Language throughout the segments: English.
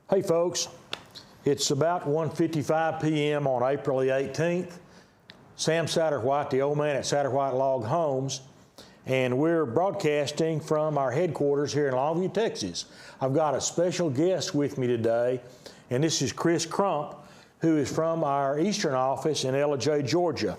Hey folks, it's about 1:55 p.m. on April the 18th. Sam Satterwhite, the old man at Satterwhite Log Homes, and we're broadcasting from our headquarters here in Longview, Texas. I've got a special guest with me today, and this is Chris Crump, who is from our eastern office in Ellijay, Georgia.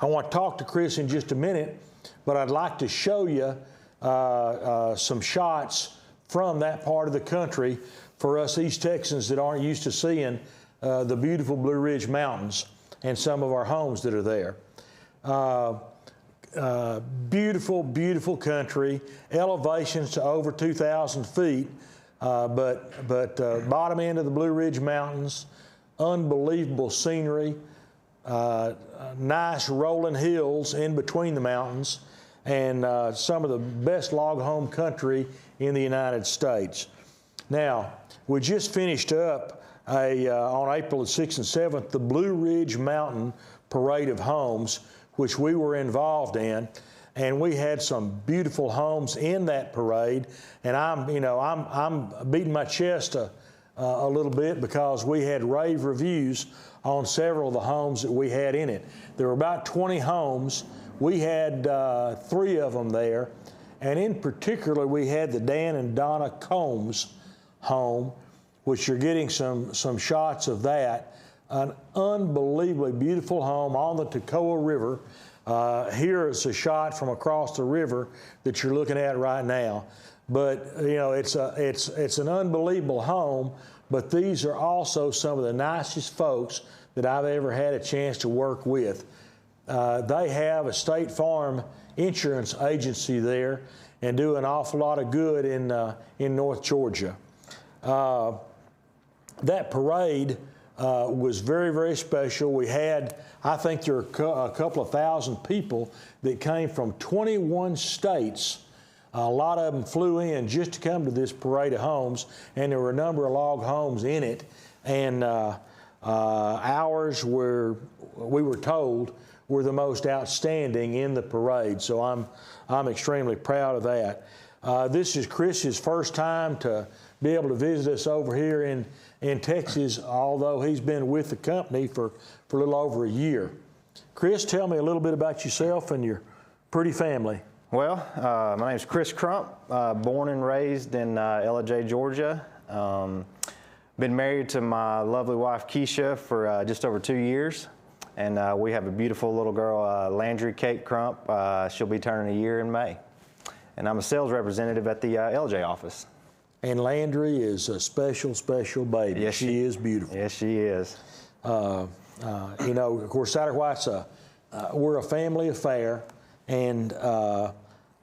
I want to talk to Chris in just a minute, but I'd like to show you some shots from that part of the country for us East Texans that aren't used to seeing the beautiful Blue Ridge Mountains and some of our homes that are there. Beautiful, beautiful country, elevations to over 2,000 feet, but bottom end of the Blue Ridge Mountains, unbelievable scenery, nice rolling hills in between the mountains, and some of the best log home country in the United States. Now, we just finished up on April the 6th and 7th, the Blue Ridge Mountain Parade of Homes, which we were involved in, and we had some beautiful homes in that parade. And I'm beating my chest a little bit because we had rave reviews on several of the homes that we had in it. There were about 20 homes. We had 3 of them there, and in particular, we had the Dan and Donna Combs home, which you're getting some shots of that. An unbelievably beautiful home on the Toccoa River. Here is a shot from across the river that you're looking at right now. But you know, it's an unbelievable home. But these are also some of the nicest folks that I've ever had a chance to work with. They have a State Farm insurance agency there and do an awful lot of good in North Georgia. That parade was very, very special. We had, I think there were a couple of thousand people that came from 21 states. A lot of them flew in just to come to this parade of homes, and there were a number of log homes in it. And ours were, we were told, were the most outstanding in the parade. So I'm extremely proud of that. This is Chris's first time to be able to visit us over here in Texas, although he's been with the company for a little over a year. Chris, tell me a little bit about yourself and your pretty family. Well, my name is Chris Crump, born and raised in Ellijay, Georgia. Been married to my lovely wife, Keisha, for just over 2 years. And we have a beautiful little girl, Landry Kate Crump. She'll be turning a year in May. And I'm a sales representative at the Ellijay office. And Landry is a special, special baby. Yes, she is beautiful. Yes, she is. You know, of course, Satterwhite's we're a family affair, and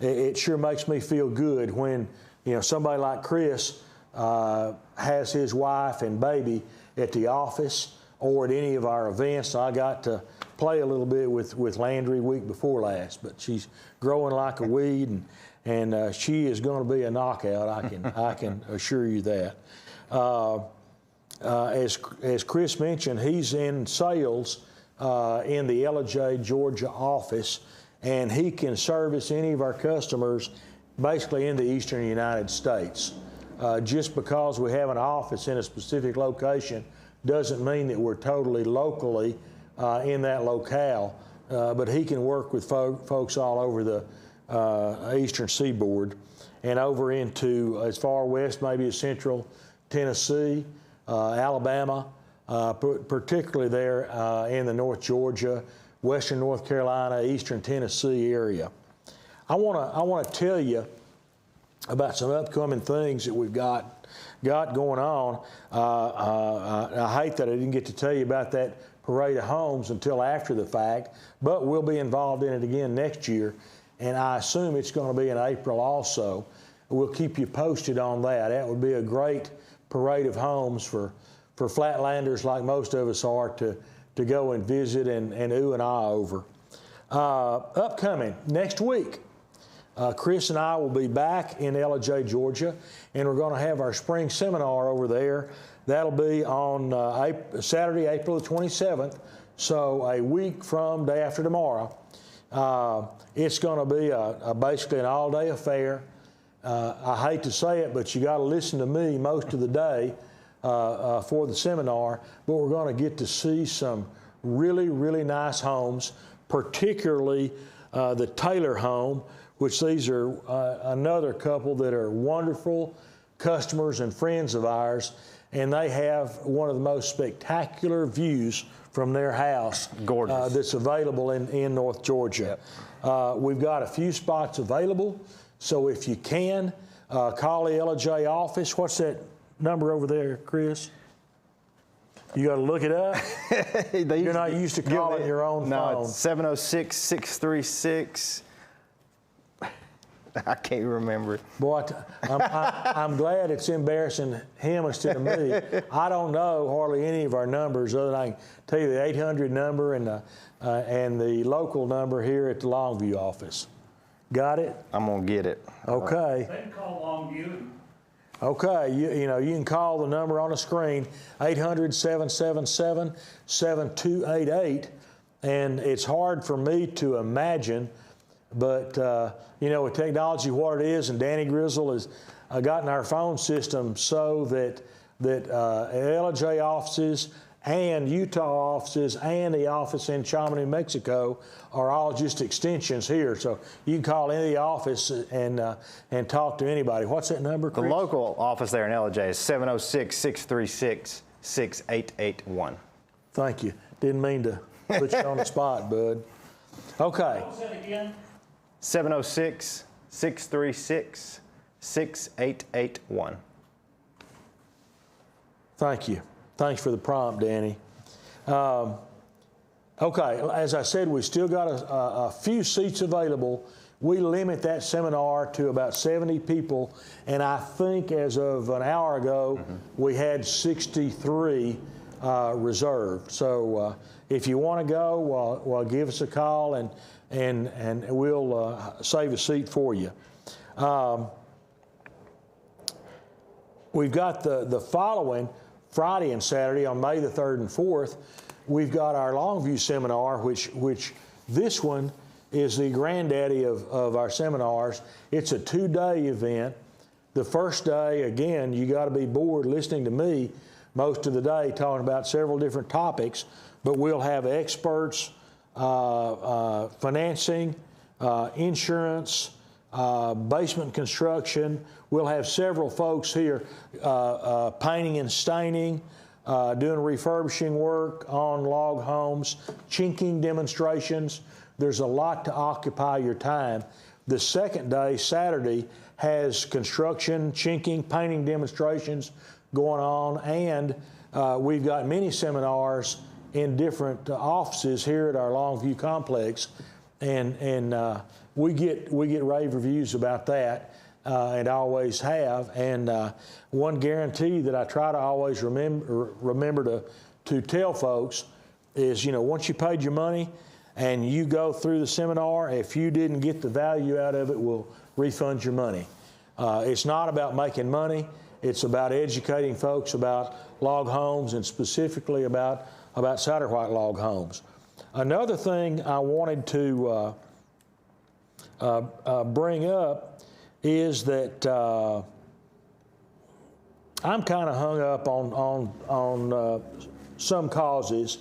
it sure makes me feel good when, you know, somebody like Chris has his wife and baby at the office or at any of our events. I got to play a little bit with Landry week before last, but she's growing like a weed, and she is going to be a knockout. I can assure you that. As Chris mentioned, he's in sales in the Ellijay, Georgia office, and he can service any of our customers basically in the eastern United States. Just because we have an office in a specific location doesn't mean that we're totally locally in that locale, but he can work with folks all over the eastern seaboard and over into as far west maybe as central Tennessee, Alabama, particularly there in the North Georgia, western North Carolina, eastern Tennessee area. I want to tell you about some upcoming things that we've got going on. I hate that I didn't get to tell you about that parade of homes until after the fact, but we'll be involved in it again next year, and I assume it's going to be in April also. We'll keep you posted on that. That would be a great parade of homes for flatlanders like most of us are to go and visit and ooh and ah over. Upcoming next week, Chris and I will be back in Ellijay, Georgia, and we're going to have our spring seminar over there. That'll be on Saturday, April the 27th, so a week from day after tomorrow. It's going to be basically an all-day affair. I hate to say it, but you got to listen to me most of the day for the seminar, but we're going to get to see some really, really nice homes, particularly the Taylor home, which these are another couple that are wonderful customers and friends of ours, and they have one of the most spectacular views from their house. Gorgeous. That's available in North Georgia. Yep. We've got a few spots available, so if you can, call the Ellijay office. What's that number over there, Chris? You got to look it up? You're not used to calling your own phone. No, it's 706-636. I can't remember. Boy, I'm glad it's embarrassing him instead of me. I don't know hardly any of our numbers other than I can tell you the 800 number and the local number here at the Longview office. Got it? I'm going to get it. Okay. They can call Longview. Okay, you know, you can call the number on the screen, 800-777-7288, and it's hard for me to imagine, but, you know, with technology what it is, and Danny Grizzle has gotten our phone system so that Ellijay offices and Utah offices and the office in Chamonix, New Mexico are all just extensions here. So you can call any office and talk to anybody. What's that number, Chris? The local office there in Ellijay is 706-636-6881. Thank you. Didn't mean to put you on the spot, bud. Okay. What was that again? 706-636-6881. Thank you. Thanks for the prompt, Danny. Okay, as I said, we still got a few seats available. We limit that seminar to about 70 people, and I think as of an hour ago, we had 63 reserved. So if you want to go, well, give us a call, and we'll save a seat for you. We've got the following Friday and Saturday on May the 3rd and 4th. We've got our Longview seminar, which this one is the granddaddy of our seminars. It's a 2-day event. The first day, again, you got to be bored listening to me most of the day talking about several different topics, but we'll have experts, financing, insurance, basement construction. We'll have several folks here painting and staining, doing refurbishing work on log homes, chinking demonstrations. There's a lot to occupy your time. The second day, Saturday, has construction, chinking, painting demonstrations going on, and we've got many seminars in different offices here at our Longview complex, and we get rave reviews about that, and always have. And one guarantee that I try to always remember to tell folks is, you know, once you paid your money and you go through the seminar, if you didn't get the value out of it, we'll refund your money. It's not about making money. It's about educating folks about log homes, and specifically about Satterwhite log homes. Another thing I wanted to bring up is that I'm kind of hung up on some causes.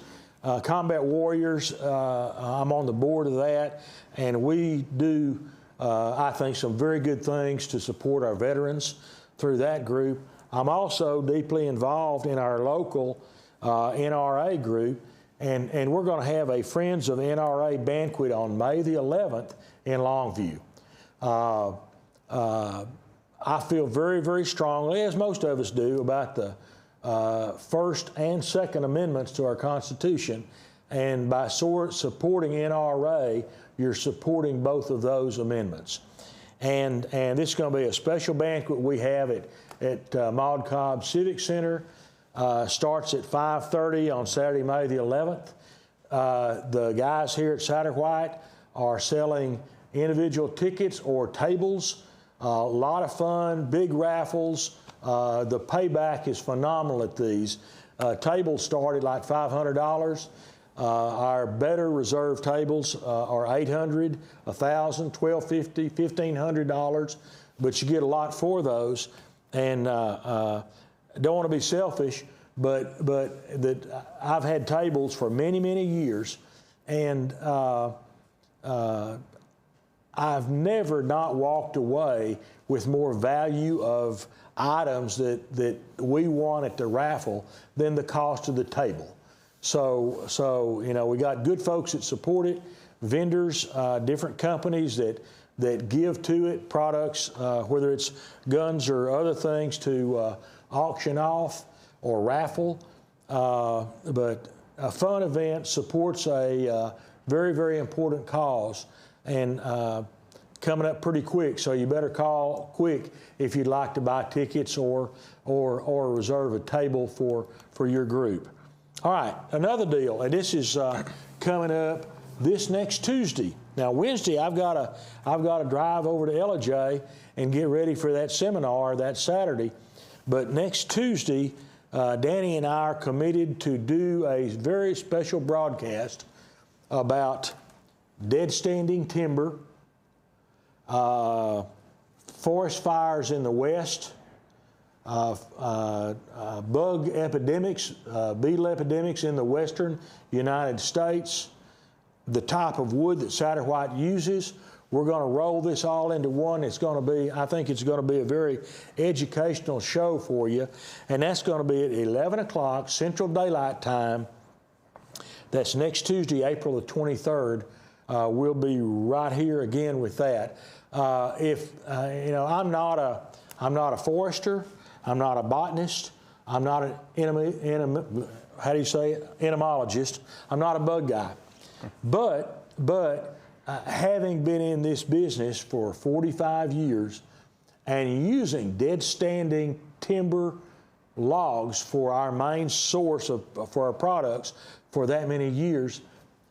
Combat Warriors, I'm on the board of that, and we do, I think, some very good things to support our veterans through that group. I'm also deeply involved in our local NRA group, and we're going to have a Friends of NRA banquet on May the 11th in Longview. I feel very, very strongly, as most of us do, about the First and Second Amendments to our Constitution, and by supporting NRA, you're supporting both of those amendments. And this is going to be a special banquet we have at Maud Cobb Civic Center. Starts at 5:30 on Saturday, May the 11th. The guys here at Satterwhite are selling individual tickets or tables. A lot of fun, big raffles. The payback is phenomenal at these. Tables start at like $500. Our better reserve tables are $800, $1,000, $1,250, $1,500, but you get a lot for those. And don't want to be selfish, but that I've had tables for many, many years, and I've never not walked away with more value of items that we won at the raffle than the cost of the table. So you know, we got good folks that support it, vendors, different companies that give to it, products, whether it's guns or other things to auction off or raffle. But a fun event supports a very, very important cause, and coming up pretty quick, so you better call quick if you'd like to buy tickets or reserve a table for your group. All right, another deal, and this is coming up this next Tuesday. Now Wednesday, I've got to drive over to Ellijay and get ready for that seminar that Saturday. But next Tuesday, Danny and I are committed to do a very special broadcast about dead standing timber, forest fires in the West, bug epidemics, beetle epidemics in the western United States, the type of wood that Satterwhite uses. We're going to roll this all into one. It's going to be, I think it's going to be a very educational show for you. And that's going to be at 11 o'clock Central Daylight Time. That's next Tuesday, April the 23rd. We'll be right here again with that. You know, I'm not a forester. I'm not a botanist. I'm not an entomologist. I'm not a bug guy. But having been in this business for 45 years and using dead standing timber logs for our main source for our products for that many years,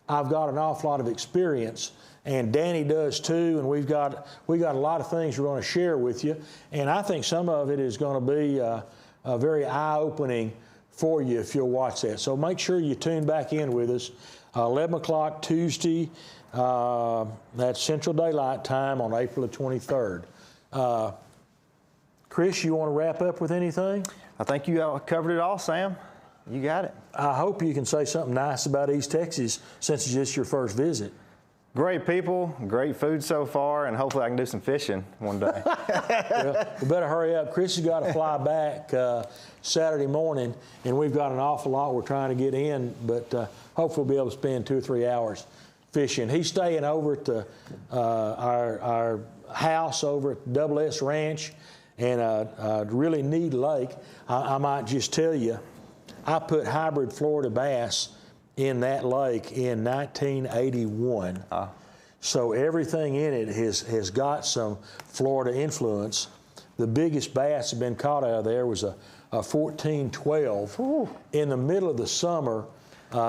I've got an awful lot of experience, and Danny does too, and we got a lot of things we're going to share with you, and I think some of it is going to be very eye-opening for you if you'll watch that. So make sure you tune back in with us, 11 o'clock Tuesday, that's Central Daylight Time on April the 23rd. Chris, you want to wrap up with anything? I think you covered it all, Sam. You got it. I hope you can say something nice about East Texas since it's just your first visit. Great people, great food so far, and hopefully I can do some fishing one day. Well, we better hurry up. Chris has got to fly back Saturday morning, and we've got an awful lot we're trying to get in, but hopefully we'll be able to spend 2 or 3 hours fishing. He's staying over at our house over at Double S Ranch, and a really neat lake. I might just tell you, I put hybrid Florida bass in that lake in 1981. So everything in it has got some Florida influence. The biggest bass that had been caught out of there was a 1412 in the middle of the summer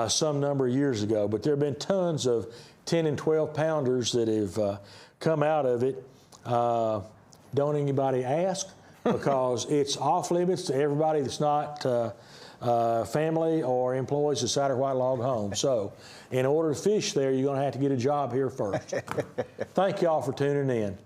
some number of years ago. But there have been tons of 10 and 12 pounders that have come out of it. Don't anybody ask, because it's off limits to everybody that's not family or employees of Satterwhite Log Home. So in order to fish there, you're going to have to get a job here first. Thank y'all for tuning in.